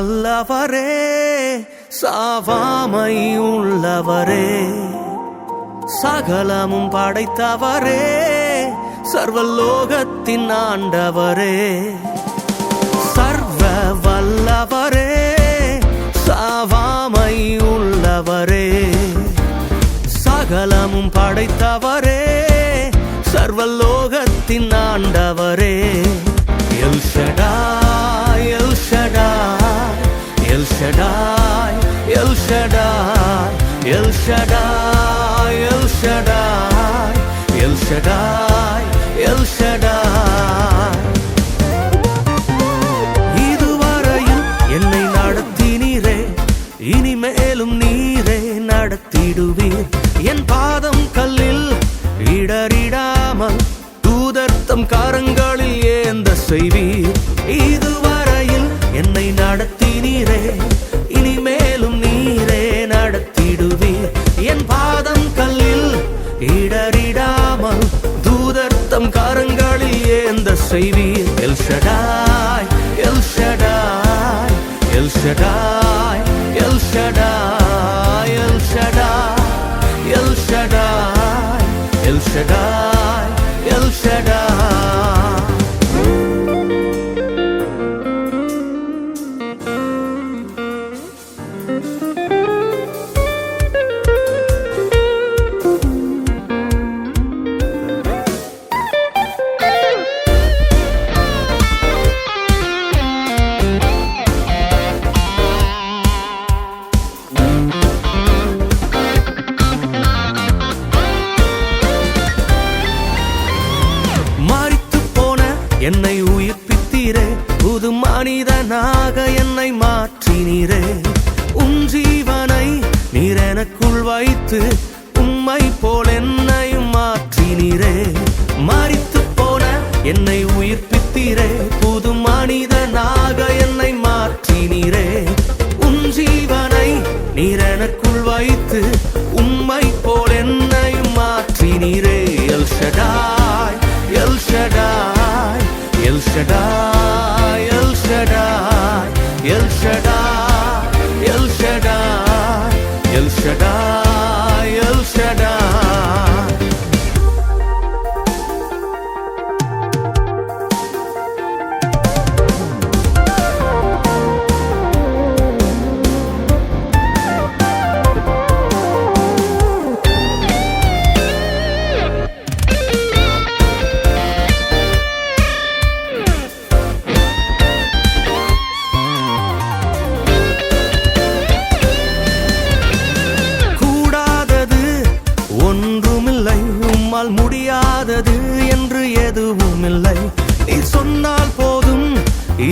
வல்லவரே, சாவாமை உள்ளவரே, சகலமும் படைத்தவரே, சர்வலோகத்தின் ஆண்டவரே, சர்வ வல்லவரே, சாவாமை உள்ளவரே, சகலமும் படைத்தவரே, சர்வலோகத்தின் ஆண்டவரே, L Shaddai, El Shaddai, El Shaddai, El Shaddai, El Shaddai, El Shaddai, El Shaddai, El Shaddai. இதுவரையில் என்னை நடத்தினீரே, இனிமேலும் நீரே நடத்திடுவீர். என் பாதம் கல்லில் இடறிடாமல் தூதர்த்தம் கரங்களில் ஏந்த செய்வீர். இதுவரையில் என்னை நடத்தினீரே, இனிமேலும் நீரே நடத்திடுவீர். என் பாதம் கல்லில் இடறிடாமல் தூதர்த்தம் கரங்களில் ஏந்த செய்வீர். L Shaddai, El Shaddai, El Shaddai, El Shaddai, El Shaddai, El Shaddai, El Shaddai, El Shaddai. என்னை உயிர்ப்பித்தீரே, புது மனிதனாக என்னை மாற்றினீரே. உன் ஜீவனை நீர் எனக்குள் வைத்து உம்மை போல் என்னையும் மாற்றினீரே. மரித்து போன என்னை உயிர்ப்பித்தீரே, புது மனிதனாக என்னை மாற்றினீரே. உன் ஜீவனை நீர் எனக்குள் வைத்து உம்மை போல் என்னையும் மாற்றினீரே. El Shaddai, El Shaddai, El Shaddai, El Shaddai, El Shaddai, El Shaddai, El Shaddai, El Shaddai. உம்மால் முடியாதது என்று எதுவும் இல்லை. நீ சொன்னால் போதும்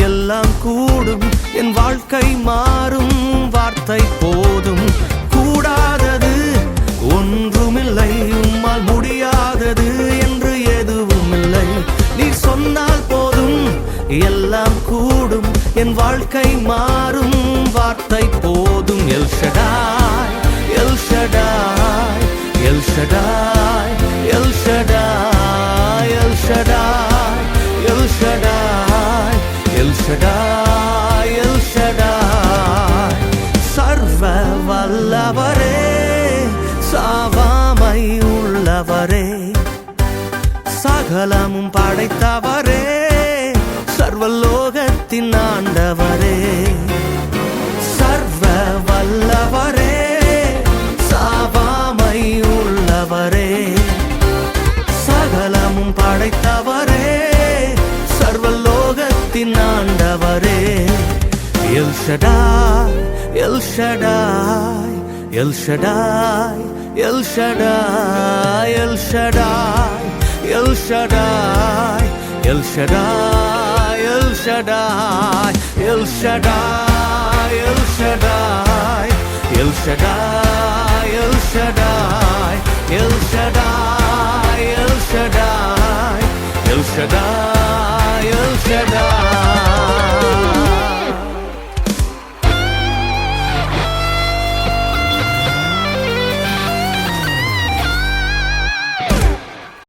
எல்லாம் கூடும். என் வாழ்க்கை மாறும், வார்த்தை போதும். கூடாதது ஒன்றுமில்லை, உம்மால் முடியாதது என்று எதுவும் இல்லை. நீ சொன்னால் போதும் எல்லாம் கூடும். என் வாழ்க்கை மாறும், வார்த்தை போதும். L Shaddai, El Shaddai, El Shaddai, El Shaddai, El Shaddai, El Shaddai, El Shaddai, El Shaddai. சர்வ வல்லவரே, சாவாமை உள்ளவரே, சகலமும் படைத்தவரே, சர்வலோகத்தின் ஆண்டவரே. சர்வ வல்லவரே, சாவாமை உள்ளவரே, சகலமும் படைத்தவரே, சர்வலோகத்தின் ஆண்டவரே. L Shaddai, El Shaddai, El Shaddai, El Shaddai, El Shaddai, El Shaddai, El Shaddai, El Shaddai, El Shaddai, El Shaddai, El Shaddai, El Shaddai, El Shaddai, El Shaddai, El Shaddai.